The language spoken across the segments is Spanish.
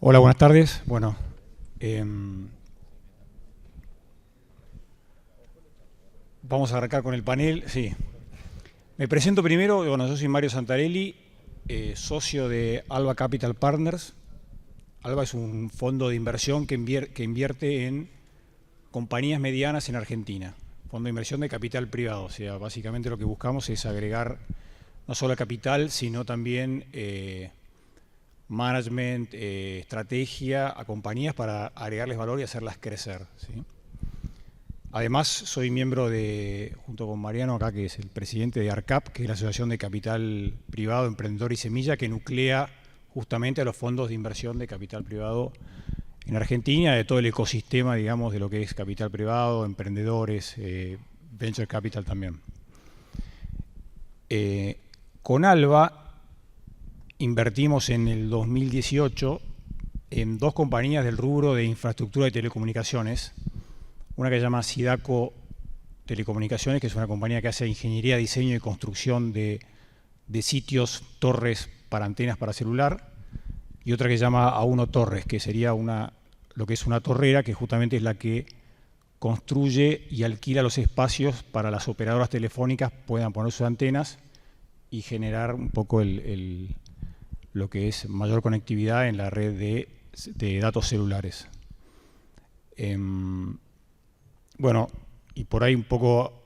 Hola, buenas tardes. Bueno, vamos a arrancar con el panel. Sí. Me presento primero. Bueno, yo soy Mario Santarelli, socio de Alba Capital Partners. Alba es un fondo de inversión que invierte en compañías medianas en Argentina. Fondo de inversión de capital privado. O sea, básicamente lo que buscamos es agregar no solo capital, sino también management, estrategia a compañías para agregarles valor y hacerlas crecer, ¿sí? Además, soy miembro junto con Mariano acá, que es el presidente de ARCAP, que es la Asociación de Capital Privado, Emprendedor y Semilla, que nuclea justamente a los fondos de inversión de capital privado en Argentina, de todo el ecosistema, digamos, de lo que es capital privado, emprendedores, venture capital también. Con Alba invertimos en el 2018 en dos compañías del rubro de infraestructura de telecomunicaciones. Una que se llama Sidaco Telecomunicaciones, que es una compañía que hace ingeniería, diseño y construcción de sitios, torres para antenas para celular. Y otra que se llama A1 Torres, que sería lo que es una torrera, que justamente es la que construye y alquila los espacios para las operadoras telefónicas puedan poner sus antenas y generar un poco lo que es mayor conectividad en la red de datos celulares. Bueno, y por ahí un poco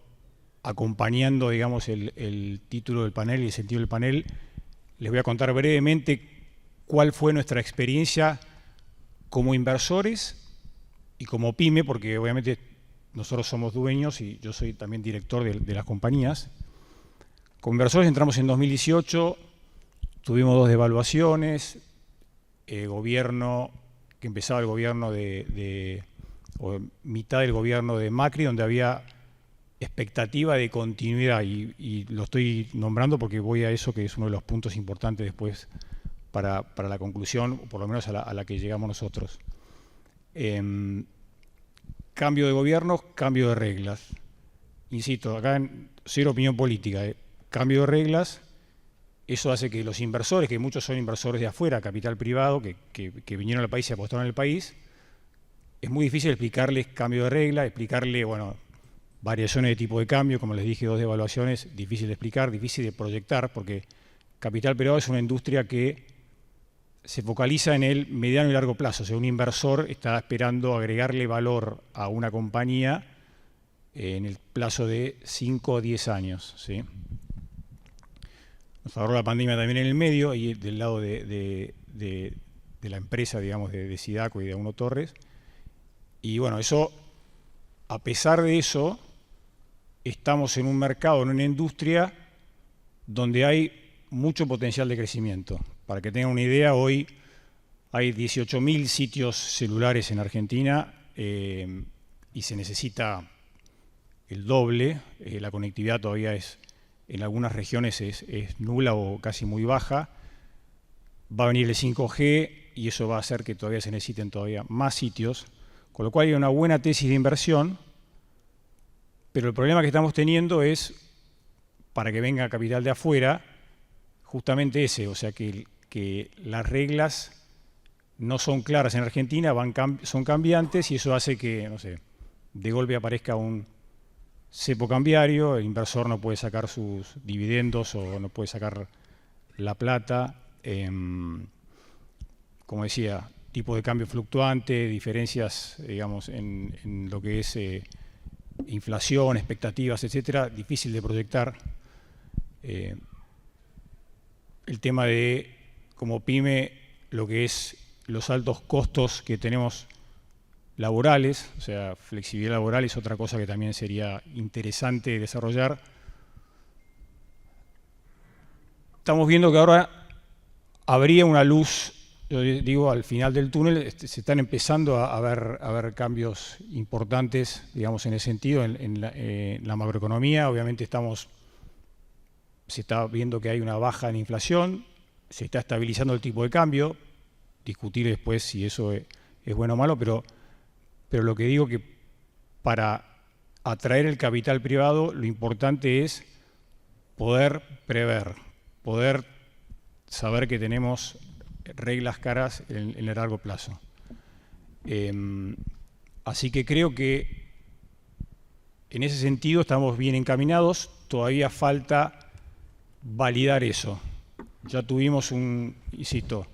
acompañando, digamos, el título del panel y el sentido del panel, les voy a contar brevemente cuál fue nuestra experiencia como inversores y como pyme, porque obviamente nosotros somos dueños y yo soy también director de las compañías. Como inversores entramos en 2018, tuvimos dos devaluaciones, gobierno, que empezaba el gobierno o mitad del gobierno de Macri, donde había expectativa de continuidad, y lo estoy nombrando porque voy a eso, que es uno de los puntos importantes después para la conclusión, o por lo menos a la que llegamos nosotros. Cambio de gobierno, cambio de reglas. Insisto, acá cero opinión política, cambio de reglas. Eso hace que los inversores, que muchos son inversores de afuera, capital privado, que vinieron al país y apostaron al país, es muy difícil explicarles cambio de regla, explicarle, bueno, variaciones de tipo de cambio, como les dije, dos devaluaciones, difícil de explicar, difícil de proyectar, porque capital privado es una industria que se focaliza en el mediano y largo plazo. O sea, un inversor está esperando agregarle valor a una compañía en el plazo de 5 o 10 años, ¿sí? Nos agarró la pandemia también en el medio, y del lado de la empresa, digamos, de Sidaco y de A1 Torres. Y bueno, a pesar de eso, estamos en un mercado, en una industria donde hay mucho potencial de crecimiento. Para que tengan una idea, hoy hay 18.000 sitios celulares en Argentina y se necesita el doble. La conectividad todavía en algunas regiones es nula o casi muy baja. Va a venir el 5G y eso va a hacer que todavía se necesiten todavía más sitios, con lo cual hay una buena tesis de inversión, pero el problema que estamos teniendo es, para que venga capital de afuera, justamente ese, o sea que las reglas no son claras en Argentina, son cambiantes, y eso hace que, no sé, de golpe aparezca un cepo cambiario, el inversor no puede sacar sus dividendos o no puede sacar la plata. Como decía, tipo de cambio fluctuante, diferencias, digamos, en lo que es inflación, expectativas, etcétera, difícil de proyectar. El tema de, como pyme, lo que es los altos costos que tenemos laborales, o sea, flexibilidad laboral es otra cosa que también sería interesante desarrollar. Estamos viendo que ahora habría una luz, yo digo, al final del túnel. Se están empezando a ver cambios importantes, digamos, en ese sentido, en la macroeconomía. Obviamente se está viendo que hay una baja en inflación, se está estabilizando el tipo de cambio, discutir después si eso es bueno o malo, pero lo que digo, que para atraer el capital privado lo importante es poder prever, poder saber que tenemos reglas caras en el largo plazo. Así que creo que en ese sentido estamos bien encaminados, todavía falta validar eso. Ya tuvimos insisto,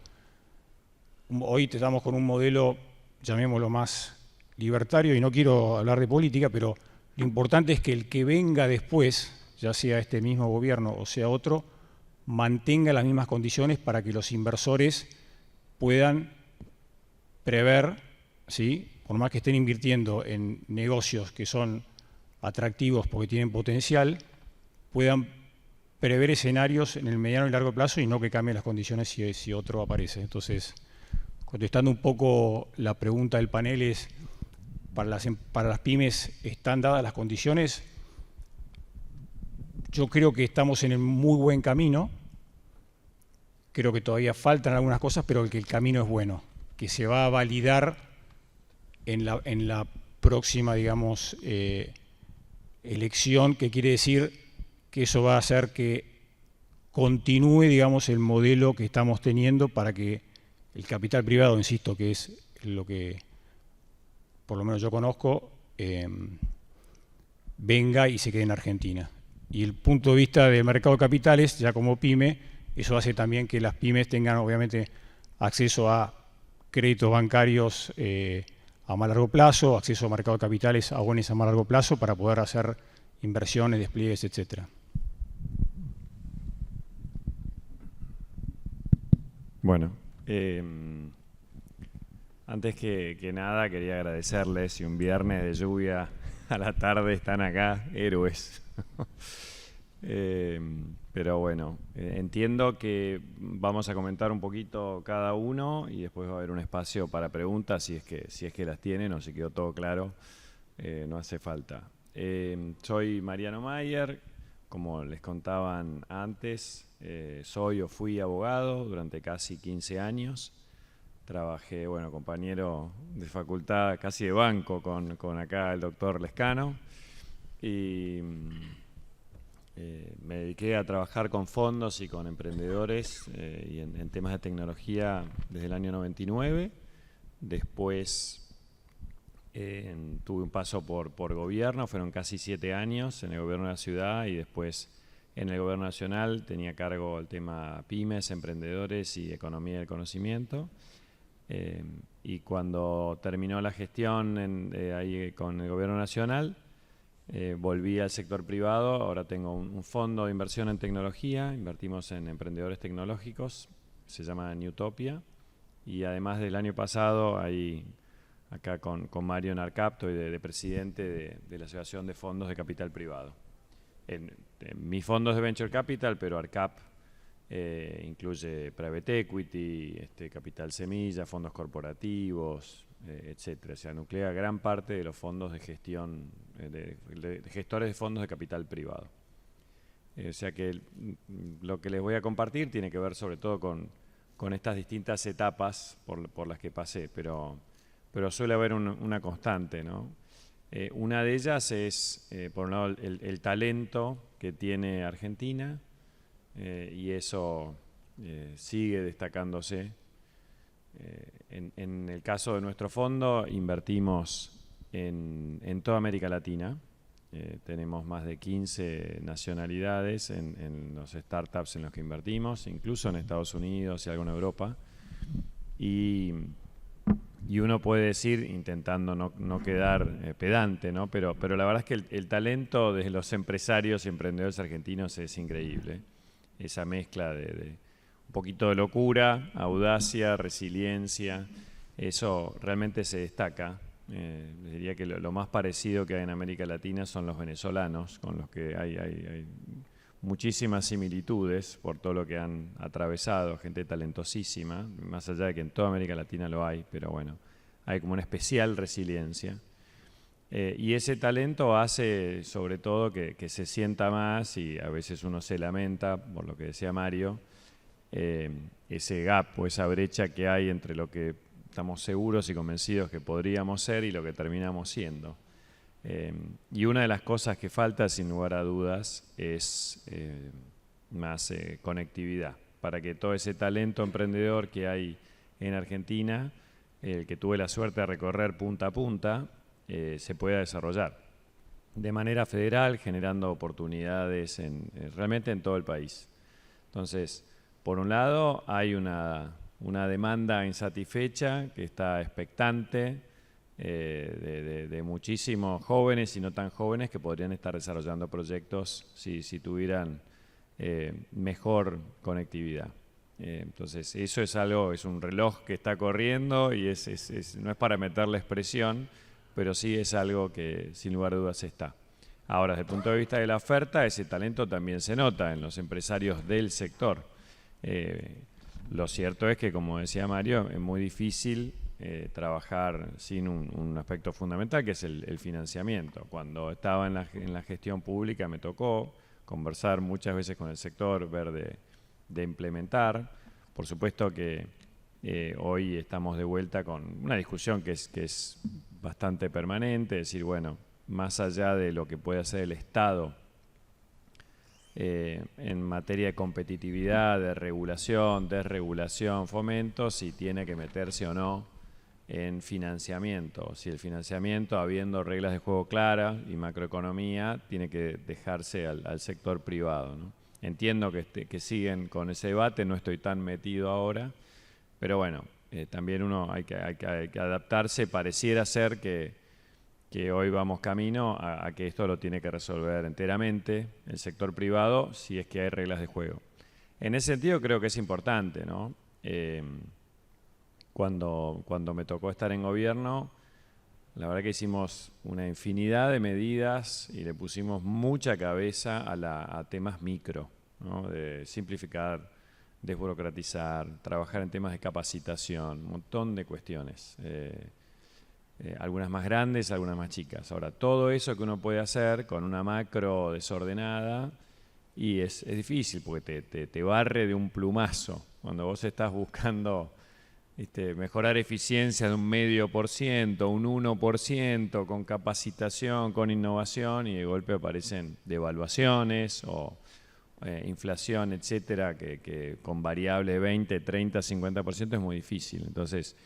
hoy estamos con un modelo, llamémoslo más libertario, y no quiero hablar de política, pero lo importante es que el que venga después, ya sea este mismo gobierno o sea otro, mantenga las mismas condiciones para que los inversores puedan prever, ¿sí?, por más que estén invirtiendo en negocios que son atractivos porque tienen potencial, puedan prever escenarios en el mediano y largo plazo y no que cambien las condiciones si otro aparece. Entonces, contestando un poco la pregunta del panel, es para las pymes, ¿están dadas las condiciones? Yo creo que estamos en el muy buen camino. Creo que todavía faltan algunas cosas, pero que el camino es bueno, que se va a validar en la próxima, digamos, elección, que quiere decir que eso va a hacer que continúe, digamos, el modelo que estamos teniendo para que el capital privado, insisto, que es lo que por lo menos yo conozco, venga y se quede en Argentina. Y el punto de vista del mercado de capitales, ya como pyme, eso hace también que las pymes tengan obviamente acceso a créditos bancarios a más largo plazo, acceso a mercado de capitales a bonos a más largo plazo para poder hacer inversiones, despliegues, etcétera. Bueno, antes que nada quería agradecerles, si un viernes de lluvia a la tarde están acá, héroes. Pero bueno, entiendo que vamos a comentar un poquito cada uno y después va a haber un espacio para preguntas si es que las tienen o si quedó todo claro, no hace falta. Soy Mariano Mayer, como les contaban antes, soy o fui abogado durante casi 15 años. Trabajé, bueno, compañero de facultad, casi de banco con acá el doctor Lescano, y me dediqué a trabajar con fondos y con emprendedores y en temas de tecnología desde el año 99. Después tuve un paso por gobierno, fueron casi 7 años en el gobierno de la ciudad, y después en el gobierno nacional tenía a cargo el tema pymes, emprendedores y economía del conocimiento. Y cuando terminó la gestión ahí con el gobierno nacional, volví al sector privado. Ahora tengo un fondo de inversión en tecnología, invertimos en emprendedores tecnológicos, se llama Newtopia, y además del año pasado, ahí acá con Mario en Arcap, estoy de presidente de la Asociación de Fondos de Capital Privado. En mis fondos de Venture Capital, pero Arcap incluye Private Equity, capital semilla, fondos corporativos, etcétera. O sea, nuclea gran parte de los fondos de gestión, de gestores de fondos de capital privado. O sea que lo que les voy a compartir tiene que ver sobre todo con estas distintas etapas por las que pasé, pero suele haber una constante, ¿no? Una de ellas es, por un lado, el talento que tiene Argentina, y eso sigue destacándose. En el caso de nuestro fondo, invertimos en toda América Latina. Tenemos más de 15 nacionalidades en los startups en los que invertimos, incluso en Estados Unidos y algo en Europa. Y uno puede decir, intentando no quedar pedante, ¿no? Pero la verdad es que el talento de los empresarios y emprendedores argentinos es increíble. Esa mezcla de un poquito de locura, audacia, resiliencia, eso realmente se destaca. Diría que lo más parecido que hay en América Latina son los venezolanos, con los que hay muchísimas similitudes por todo lo que han atravesado, gente talentosísima, más allá de que en toda América Latina lo hay, pero bueno, hay como una especial resiliencia. Y ese talento hace sobre todo que se sienta más, y a veces uno se lamenta, por lo que decía Mario, ese gap o esa brecha que hay entre lo que estamos seguros y convencidos que podríamos ser y lo que terminamos siendo. Y una de las cosas que falta, sin lugar a dudas, es más conectividad. para que todo ese talento emprendedor que hay en Argentina, el que tuve la suerte de recorrer punta a punta, se pueda desarrollar de manera federal, generando oportunidades realmente en todo el país. Entonces, por un lado, hay una demanda insatisfecha que está expectante de muchísimos jóvenes y no tan jóvenes que podrían estar desarrollando proyectos si tuvieran mejor conectividad. Entonces, eso es algo, es un reloj que está corriendo y no es para meterle expresión, pero sí es algo que sin lugar a dudas está. Ahora, desde el punto de vista de la oferta, ese talento también se nota en los empresarios del sector. Lo cierto es que, como decía Mario, es muy difícil trabajar sin un aspecto fundamental, que es el financiamiento. Cuando estaba en la gestión pública me tocó conversar muchas veces con el sector, ver de implementar. Por supuesto que hoy estamos de vuelta con una discusión que es bastante permanente, es decir, bueno, más allá de lo que puede hacer el Estado en materia de competitividad, de regulación, desregulación, fomento, si tiene que meterse o no en financiamiento. Si el financiamiento, habiendo reglas de juego claras y macroeconomía, tiene que dejarse al sector privado, ¿no? Entiendo que siguen con ese debate, no estoy tan metido ahora, pero bueno, también uno hay que adaptarse. Pareciera ser que hoy vamos camino a que esto lo tiene que resolver enteramente el sector privado si es que hay reglas de juego. En ese sentido creo que es importante, ¿no? Cuando me tocó estar en gobierno, la verdad que hicimos una infinidad de medidas y le pusimos mucha cabeza a temas micro, ¿no? De simplificar, desburocratizar, trabajar en temas de capacitación, un montón de cuestiones. Algunas más grandes, algunas más chicas. Ahora, todo eso que uno puede hacer con una macro desordenada, y es difícil porque te barre de un plumazo. Cuando vos estás buscando mejorar eficiencia de un 0,5%, un 1%, con capacitación, con innovación, y de golpe aparecen devaluaciones o inflación, etcétera, que con variable 20, 30, 50% es muy difícil. Entonces,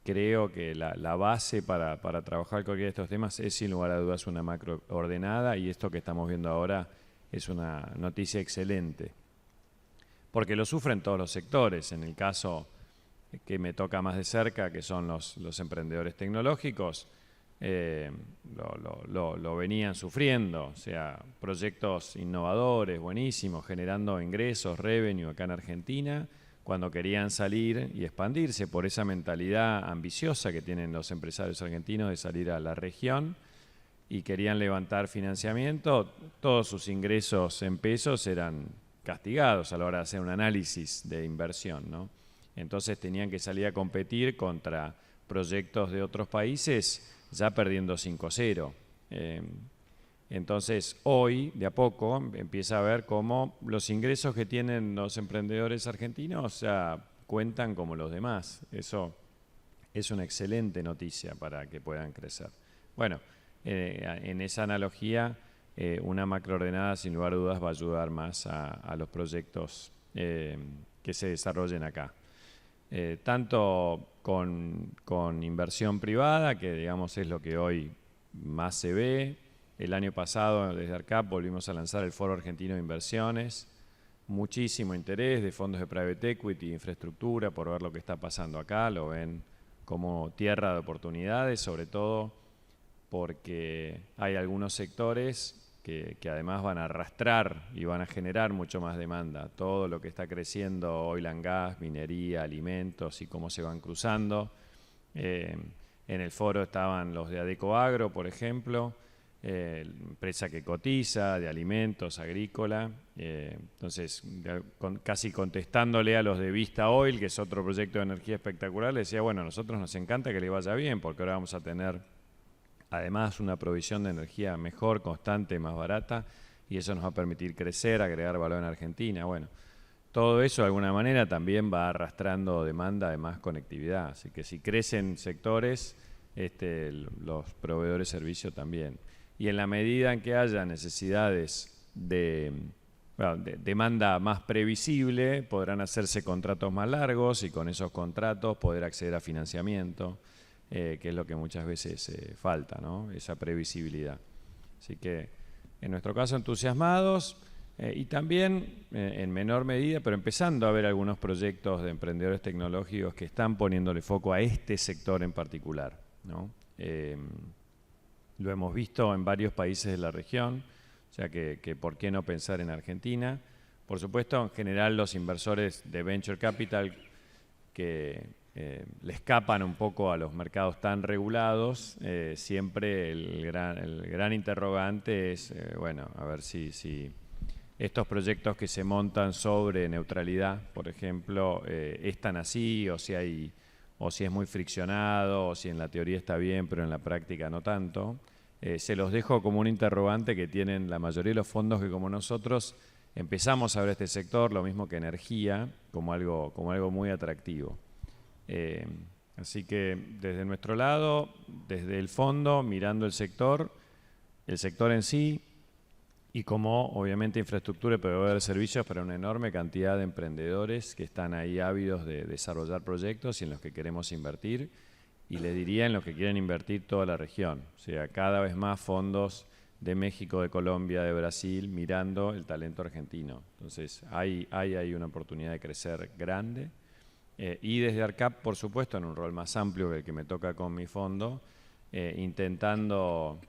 creo que la base para trabajar cualquiera de estos temas es, sin lugar a dudas, una macro ordenada, y esto que estamos viendo ahora es una noticia excelente. Porque lo sufren todos los sectores. En el caso que me toca más de cerca, que son los emprendedores tecnológicos, lo venían sufriendo. O sea, proyectos innovadores, buenísimos, generando ingresos, revenue acá en Argentina, cuando querían salir y expandirse por esa mentalidad ambiciosa que tienen los empresarios argentinos de salir a la región y querían levantar financiamiento, todos sus ingresos en pesos eran castigados a la hora de hacer un análisis de inversión, ¿no? Entonces tenían que salir a competir contra proyectos de otros países ya perdiendo 5-0. Entonces, hoy, de a poco, empieza a ver cómo los ingresos que tienen los emprendedores argentinos ya cuentan como los demás. Eso es una excelente noticia para que puedan crecer. Bueno, en esa analogía, una macroordenada, sin lugar a dudas, va a ayudar más a los proyectos que se desarrollen acá. Tanto con inversión privada, que digamos es lo que hoy más se ve. El año pasado, desde ARCAP, volvimos a lanzar el Foro Argentino de Inversiones. Muchísimo interés de fondos de private equity, infraestructura, por ver lo que está pasando acá. Lo ven como tierra de oportunidades, sobre todo porque hay algunos sectores que además van a arrastrar y van a generar mucho más demanda. Todo lo que está creciendo, oil and gas, minería, alimentos y cómo se van cruzando. En el foro estaban los de Adecoagro, por ejemplo, empresa que cotiza, de alimentos, agrícola. Entonces, casi contestándole a los de Vista Oil, que es otro proyecto de energía espectacular, le decía, bueno, a nosotros nos encanta que le vaya bien, porque ahora vamos a tener además una provisión de energía mejor, constante, más barata, y eso nos va a permitir crecer, agregar valor en Argentina. Bueno, todo eso de alguna manera también va arrastrando demanda de más conectividad. Así que si crecen sectores, los proveedores de servicio también. Y en la medida en que haya necesidades de bueno, demanda más previsible, podrán hacerse contratos más largos y con esos contratos poder acceder a financiamiento, que es lo que muchas veces falta, ¿no? Esa previsibilidad. Así que en nuestro caso entusiasmados y también en menor medida, pero empezando a ver algunos proyectos de emprendedores tecnológicos que están poniéndole foco a este sector en particular, ¿no? Lo hemos visto en varios países de la región, o sea que por qué no pensar en Argentina. Por supuesto, en general los inversores de Venture Capital que le escapan un poco a los mercados tan regulados, siempre el gran interrogante es, bueno, a ver si estos proyectos que se montan sobre neutralidad, por ejemplo, están así o si es muy friccionado o si en la teoría está bien pero en la práctica no tanto. Se los dejo como un interrogante que tienen la mayoría de los fondos que como nosotros empezamos a ver este sector, lo mismo que energía, como algo muy atractivo. Así que desde nuestro lado, desde el fondo, mirando el sector en sí y como obviamente infraestructura y proveedor de servicios para una enorme cantidad de emprendedores que están ahí ávidos de desarrollar proyectos y en los que queremos invertir. Y les diría en los que quieren invertir toda la región. O sea, cada vez más fondos de México, de Colombia, de Brasil, mirando el talento argentino. Entonces, hay una oportunidad de crecer grande. Y desde ARCAP, por supuesto, en un rol más amplio que el que me toca con mi fondo, intentando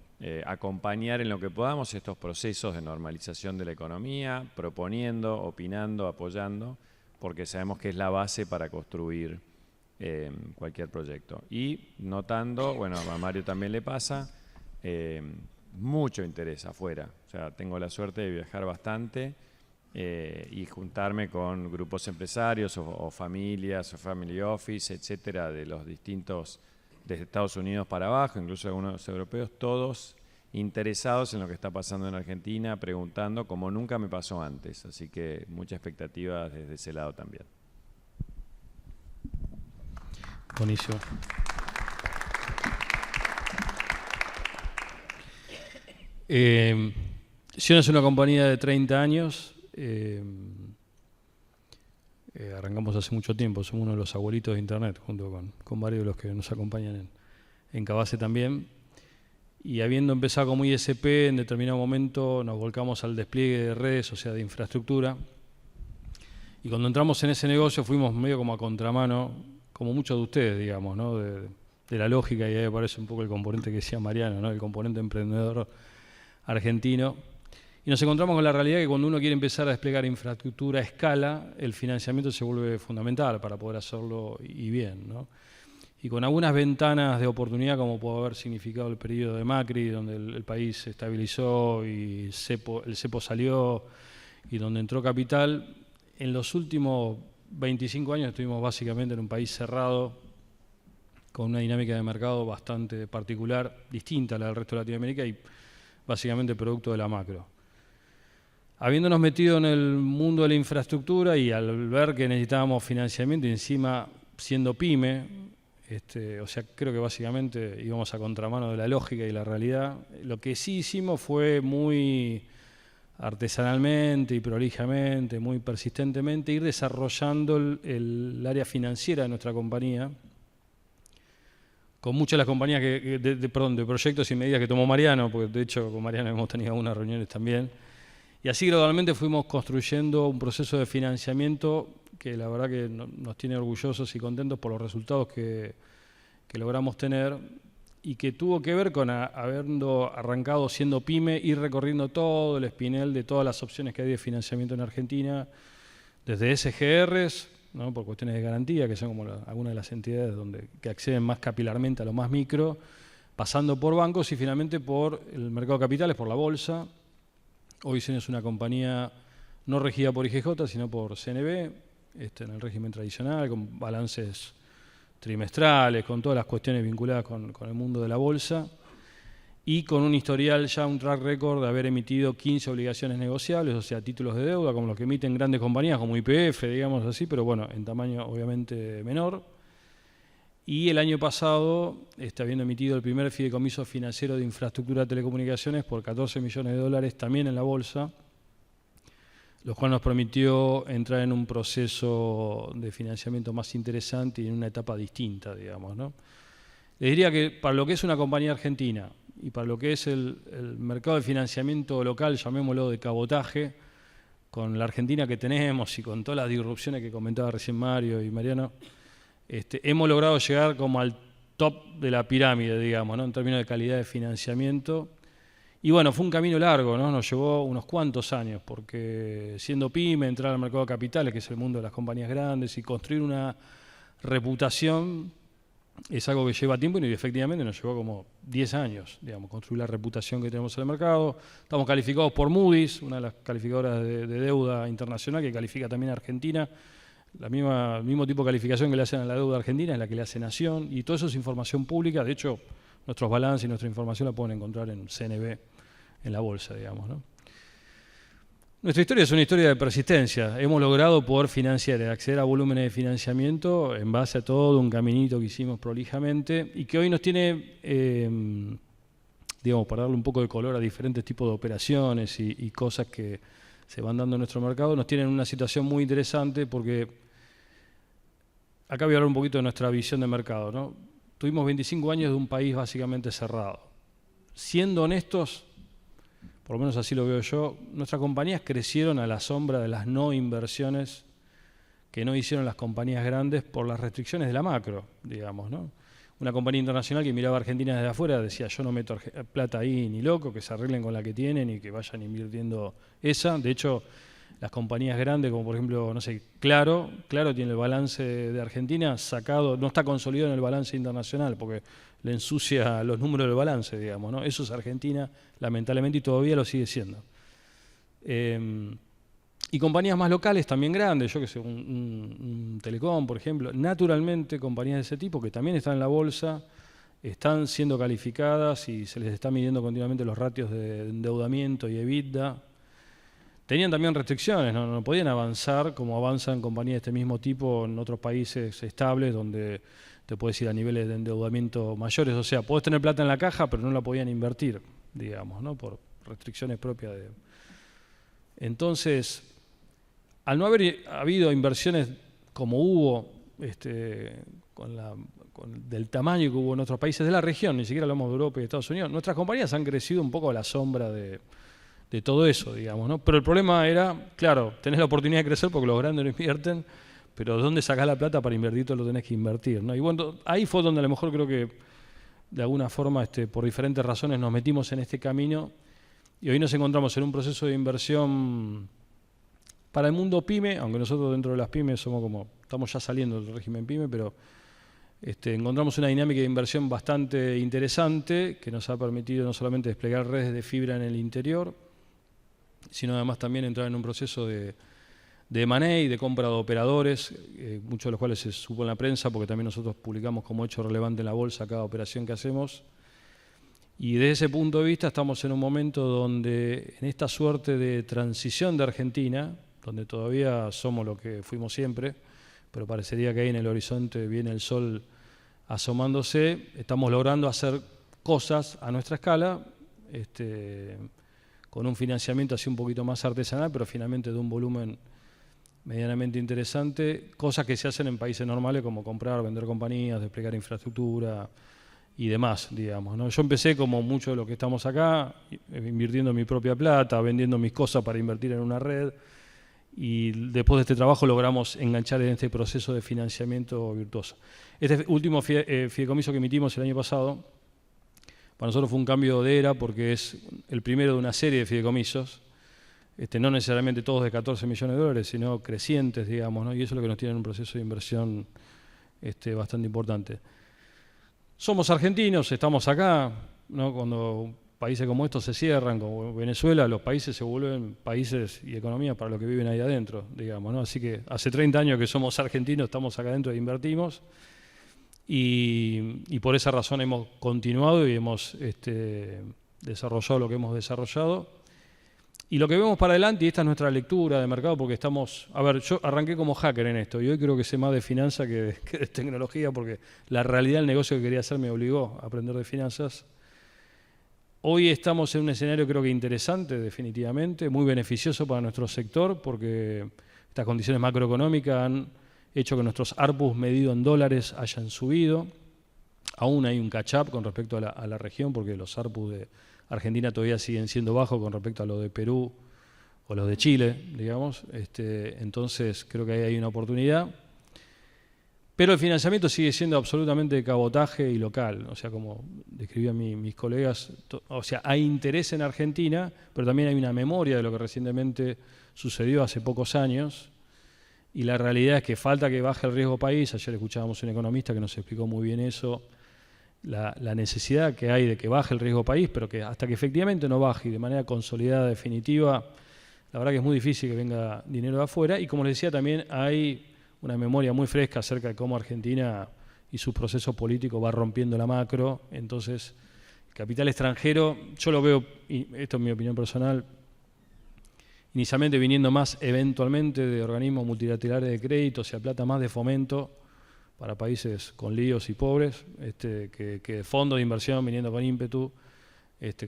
acompañar en lo que podamos estos procesos de normalización de la economía, proponiendo, opinando, apoyando, porque sabemos que es la base para construir cualquier proyecto. Y notando, bueno, a Mario también le pasa, mucho interés afuera. O sea, tengo la suerte de viajar bastante y juntarme con grupos empresarios o familias o family office, etcétera, de los distintos, desde Estados Unidos para abajo, incluso algunos europeos, todos interesados en lo que está pasando en Argentina, preguntando como nunca me pasó antes. Así que mucha expectativa desde ese lado también. Buenísimo. Cion es una compañía de 30 años. Arrancamos hace mucho tiempo, somos uno de los abuelitos de Internet, junto con varios de los que nos acompañan en Cabase también. Y habiendo empezado como ISP, en determinado momento nos volcamos al despliegue de redes, o sea, de infraestructura. Y cuando entramos en ese negocio fuimos medio como a contramano, como muchos de ustedes, digamos, ¿no? de la lógica, y ahí aparece un poco el componente que decía Mariano, ¿no? El componente emprendedor argentino. Y nos encontramos con la realidad que cuando uno quiere empezar a desplegar infraestructura a escala, el financiamiento se vuelve fundamental para poder hacerlo y bien, ¿no? Y con algunas ventanas de oportunidad, como pudo haber significado el periodo de Macri, donde el país se estabilizó y el cepo salió y donde entró capital, en los últimos 25 años estuvimos básicamente en un país cerrado, con una dinámica de mercado bastante particular, distinta a la del resto de Latinoamérica y básicamente producto de la macro. Habiéndonos metido en el mundo de la infraestructura y al ver que necesitábamos financiamiento y encima siendo pyme, o sea, creo que básicamente íbamos a contramano de la lógica y la realidad. Lo que sí hicimos fue muy artesanalmente y prolijamente, muy persistentemente, ir desarrollando el área financiera de nuestra compañía, con muchas de las compañías de proyectos y medidas que tomó Mariano, porque de hecho con Mariano hemos tenido algunas reuniones también. Y así gradualmente fuimos construyendo un proceso de financiamiento que la verdad que nos tiene orgullosos y contentos por los resultados que logramos tener y que tuvo que ver con habiendo arrancado siendo pyme, ir recorriendo todo el espinel de todas las opciones que hay de financiamiento en Argentina, desde SGRs, ¿no? Por cuestiones de garantía, que son como algunas de las entidades que acceden más capilarmente a lo más micro, pasando por bancos y finalmente por el mercado de capitales, por la bolsa. Hoy Cion es una compañía no regida por IGJ, sino por CNB, en el régimen tradicional, con balances trimestrales, con todas las cuestiones vinculadas con el mundo de la bolsa y con un historial, ya un track record de haber emitido 15 obligaciones negociables, o sea, títulos de deuda, como los que emiten grandes compañías como YPF, digamos así, pero bueno, en tamaño obviamente menor. Y el año pasado, habiendo emitido el primer fideicomiso financiero de infraestructura de telecomunicaciones por $14 millones también en la bolsa, lo cual nos permitió entrar en un proceso de financiamiento más interesante y en una etapa distinta, digamos, ¿no? Les diría que para lo que es una compañía argentina y para lo que es el mercado de financiamiento local, llamémoslo de cabotaje, con la Argentina que tenemos y con todas las disrupciones que comentaba recién Mario y Mariano, hemos logrado llegar como al top de la pirámide, digamos, ¿no? En términos de calidad de financiamiento. Y bueno, fue un camino largo, ¿no? Nos llevó unos cuantos años, porque siendo pyme, entrar al mercado de capitales, que es el mundo de las compañías grandes, y construir una reputación es algo que lleva tiempo y efectivamente nos llevó como 10 años, digamos, construir la reputación que tenemos en el mercado. Estamos calificados por Moody's, una de las calificadoras de deuda internacional que califica también a Argentina. El mismo tipo de calificación que le hacen a la deuda argentina es la que le hace Nación, y todo eso es información pública. De hecho, nuestros balances y nuestra información la pueden encontrar en CNB, en la bolsa, digamos, ¿no? Nuestra historia es una historia de persistencia. Hemos logrado poder financiar, acceder a volúmenes de financiamiento en base a todo un caminito que hicimos prolijamente y que hoy nos tiene, digamos, para darle un poco de color a diferentes tipos de operaciones y cosas que se van dando en nuestro mercado, nos tienen en una situación muy interesante porque acá voy a hablar un poquito de nuestra visión de mercado, ¿no? Tuvimos 25 años de un país básicamente cerrado. Siendo honestos, por lo menos así lo veo yo, nuestras compañías crecieron a la sombra de las no inversiones que no hicieron las compañías grandes por las restricciones de la macro, digamos, ¿no? Una compañía internacional que miraba a Argentina desde afuera decía, yo no meto plata ahí ni loco, que se arreglen con la que tienen y que vayan invirtiendo esa. De hecho, las compañías grandes, como por ejemplo, no sé, Claro tiene el balance de Argentina sacado, no está consolidado en el balance internacional porque le ensucia los números del balance, digamos, ¿no? Eso es Argentina, lamentablemente, y todavía lo sigue siendo. Y compañías más locales también grandes, yo que sé, un Telecom, por ejemplo, naturalmente compañías de ese tipo que también están en la bolsa, están siendo calificadas y se les está midiendo continuamente los ratios de endeudamiento y EBITDA. Tenían también restricciones, no podían avanzar como avanzan compañías de este mismo tipo en otros países estables donde te puedes ir a niveles de endeudamiento mayores. O sea, podés tener plata en la caja, pero no la podían invertir, digamos, ¿no? Por restricciones propias de... Entonces, al no haber habido inversiones como hubo, del tamaño que hubo en otros países de la región, ni siquiera hablamos de Europa y de Estados Unidos, nuestras compañías han crecido un poco a la sombra de todo eso, digamos, ¿no? Pero el problema era, claro, tenés la oportunidad de crecer porque los grandes no invierten, pero ¿dónde sacás la plata para invertir? Todo lo tenés que invertir, ¿no? Y bueno, ahí fue donde a lo mejor creo que de alguna forma, por diferentes razones, nos metimos en este camino y hoy nos encontramos en un proceso de inversión para el mundo pyme, aunque nosotros dentro de las pymes estamos ya saliendo del régimen pyme, pero encontramos una dinámica de inversión bastante interesante que nos ha permitido no solamente desplegar redes de fibra en el interior, sino además también entrar en un proceso de M&A, de compra de operadores, muchos de los cuales se supo en la prensa, porque también nosotros publicamos como hecho relevante en la bolsa cada operación que hacemos. Y desde ese punto de vista estamos en un momento donde, en esta suerte de transición de Argentina, donde todavía somos lo que fuimos siempre, pero parecería que ahí en el horizonte viene el sol asomándose, estamos logrando hacer cosas a nuestra escala, con un financiamiento así un poquito más artesanal, pero finalmente de un volumen medianamente interesante, cosas que se hacen en países normales como comprar, vender compañías, desplegar infraestructura y demás, digamos, ¿no? Yo empecé como muchos de los que estamos acá, invirtiendo mi propia plata, vendiendo mis cosas para invertir en una red, y después de este trabajo logramos enganchar en este proceso de financiamiento virtuoso. Este último fideicomiso que emitimos el año pasado, para nosotros fue un cambio de era porque es el primero de una serie de fideicomisos, no necesariamente todos de 14 millones de dólares, sino crecientes, digamos, ¿no? Y eso es lo que nos tiene en un proceso de inversión bastante importante. Somos argentinos, estamos acá, ¿no? Cuando países como estos se cierran, como Venezuela, los países se vuelven países y economías para los que viven ahí adentro, digamos, ¿no? Así que hace 30 años que somos argentinos, estamos acá adentro e invertimos. Y por esa razón hemos continuado y hemos desarrollado lo que hemos desarrollado. Y lo que vemos para adelante, y esta es nuestra lectura de mercado, porque yo arranqué como hacker en esto, y hoy creo que sé más de finanzas que de tecnología, porque la realidad del negocio que quería hacer me obligó a aprender de finanzas. Hoy estamos en un escenario creo que interesante, definitivamente, muy beneficioso para nuestro sector, porque estas condiciones macroeconómicas han hecho que nuestros ARPUs medidos en dólares hayan subido. Aún hay un catch-up con respecto a la región, porque los ARPUs de Argentina todavía siguen siendo bajos con respecto a los de Perú o los de Chile, digamos. Entonces creo que ahí hay una oportunidad. Pero el financiamiento sigue siendo absolutamente de cabotaje y local. O sea, como describían mis colegas, o sea, hay interés en Argentina, pero también hay una memoria de lo que recientemente sucedió hace pocos años. Y la realidad es que falta que baje el riesgo país. Ayer escuchábamos a un economista que nos explicó muy bien eso, la necesidad que hay de que baje el riesgo país, pero que hasta que efectivamente no baje y de manera consolidada, definitiva, la verdad que es muy difícil que venga dinero de afuera. Y como les decía, también hay una memoria muy fresca acerca de cómo Argentina y su proceso político va rompiendo la macro. Entonces, el capital extranjero, yo lo veo, y esto es mi opinión personal, inicialmente viniendo más eventualmente de organismos multilaterales de crédito, o sea, plata más de fomento para países con líos y pobres, que de fondos de inversión viniendo con ímpetu,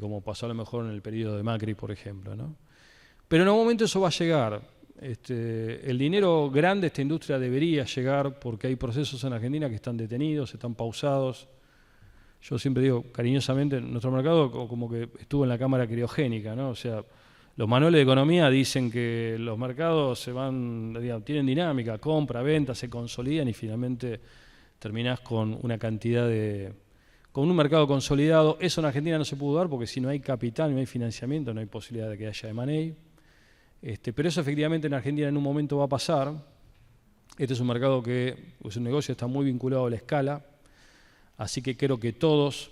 como pasó a lo mejor en el periodo de Macri, por ejemplo, ¿no? Pero en algún momento eso va a llegar. El dinero grande de esta industria debería llegar porque hay procesos en Argentina que están detenidos, están pausados. Yo siempre digo cariñosamente, nuestro mercado como que estuvo en la cámara criogénica, ¿no? O sea, los manuales de economía dicen que los mercados se van, digamos, tienen dinámica, compra, venta, se consolidan y finalmente terminás con una cantidad con un mercado consolidado. Eso en Argentina no se pudo dar porque si no hay capital, no hay financiamiento, no hay posibilidad de que haya M&A. Pero eso efectivamente en Argentina en un momento va a pasar. Este es un mercado que es un negocio, está muy vinculado a la escala, así que creo que todos,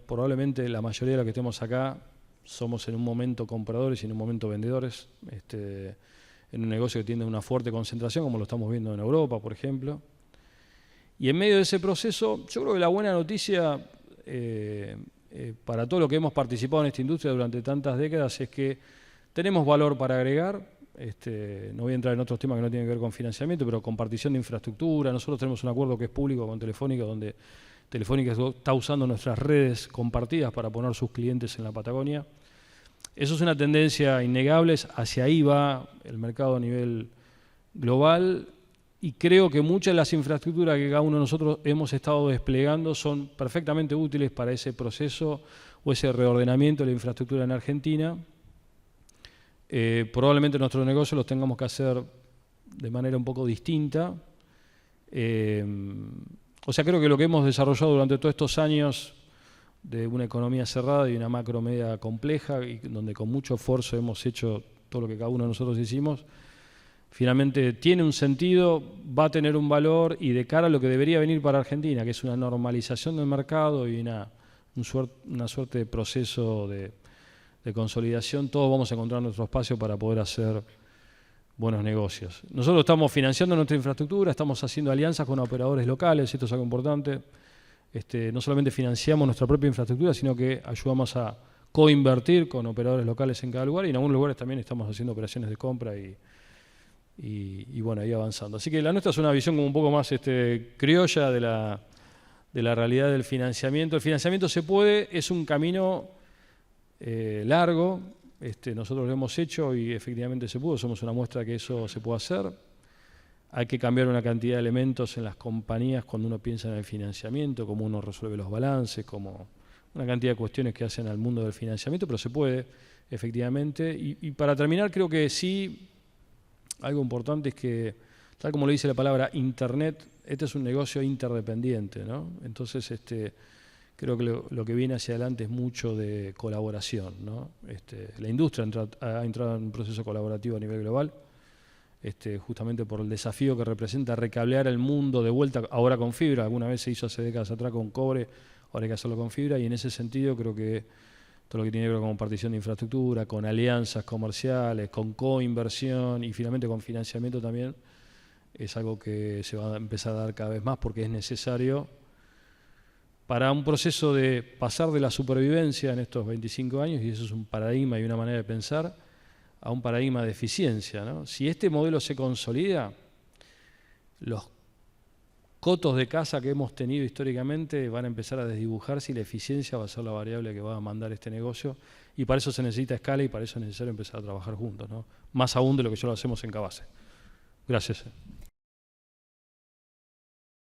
probablemente la mayoría de los que estemos acá, somos en un momento compradores y en un momento vendedores, en un negocio que tiene una fuerte concentración, como lo estamos viendo en Europa, por ejemplo. Y en medio de ese proceso, yo creo que la buena noticia para todo lo que hemos participado en esta industria durante tantas décadas es que tenemos valor para agregar. No voy a entrar en otros temas que no tienen que ver con financiamiento, pero compartición de infraestructura. Nosotros tenemos un acuerdo que es público con Telefónica, donde Telefónica está usando nuestras redes compartidas para poner sus clientes en la Patagonia. Eso es una tendencia innegable, hacia ahí va el mercado a nivel global y creo que muchas de las infraestructuras que cada uno de nosotros hemos estado desplegando son perfectamente útiles para ese proceso o ese reordenamiento de la infraestructura en Argentina. Probablemente nuestros negocios los tengamos que hacer de manera un poco distinta. O sea, creo que lo que hemos desarrollado durante todos estos años de una economía cerrada y una macro media compleja, y donde con mucho esfuerzo hemos hecho todo lo que cada uno de nosotros hicimos, finalmente tiene un sentido, va a tener un valor y de cara a lo que debería venir para Argentina, que es una normalización del mercado y una suerte de proceso de consolidación, todos vamos a encontrar nuestro espacio para poder hacer buenos negocios. Nosotros estamos financiando nuestra infraestructura, estamos haciendo alianzas con operadores locales, esto es algo importante. No solamente financiamos nuestra propia infraestructura, sino que ayudamos a coinvertir con operadores locales en cada lugar y en algunos lugares también estamos haciendo operaciones de compra y bueno, ahí avanzando. Así que la nuestra es una visión como un poco más criolla de la realidad del financiamiento. El financiamiento se puede, es un camino largo, nosotros lo hemos hecho y efectivamente se pudo, somos una muestra que eso se puede hacer. Hay que cambiar una cantidad de elementos en las compañías cuando uno piensa en el financiamiento, cómo uno resuelve los balances, como una cantidad de cuestiones que hacen al mundo del financiamiento, pero se puede, efectivamente. Y para terminar, creo que sí, algo importante es que, tal como lo dice la palabra Internet, este es un negocio interdependiente, ¿no? Entonces, creo que lo que viene hacia adelante es mucho de colaboración, ¿no? La industria ha entrado en un proceso colaborativo a nivel global, justamente por el desafío que representa recablear el mundo de vuelta, ahora con fibra, alguna vez se hizo hace décadas atrás con cobre, ahora hay que hacerlo con fibra, y en ese sentido creo que todo lo que tiene que ver con compartición de infraestructura, con alianzas comerciales, con coinversión y finalmente con financiamiento también, es algo que se va a empezar a dar cada vez más porque es necesario para un proceso de pasar de la supervivencia en estos 25 años, y eso es un paradigma y una manera de pensar, a un paradigma de eficiencia, ¿no? Si este modelo se consolida, los cotos de casa que hemos tenido históricamente van a empezar a desdibujarse y la eficiencia va a ser la variable que va a mandar este negocio. Y para eso se necesita escala y para eso es necesario empezar a trabajar juntos, ¿no? Más aún de lo que ya lo hacemos en Cavase. Gracias.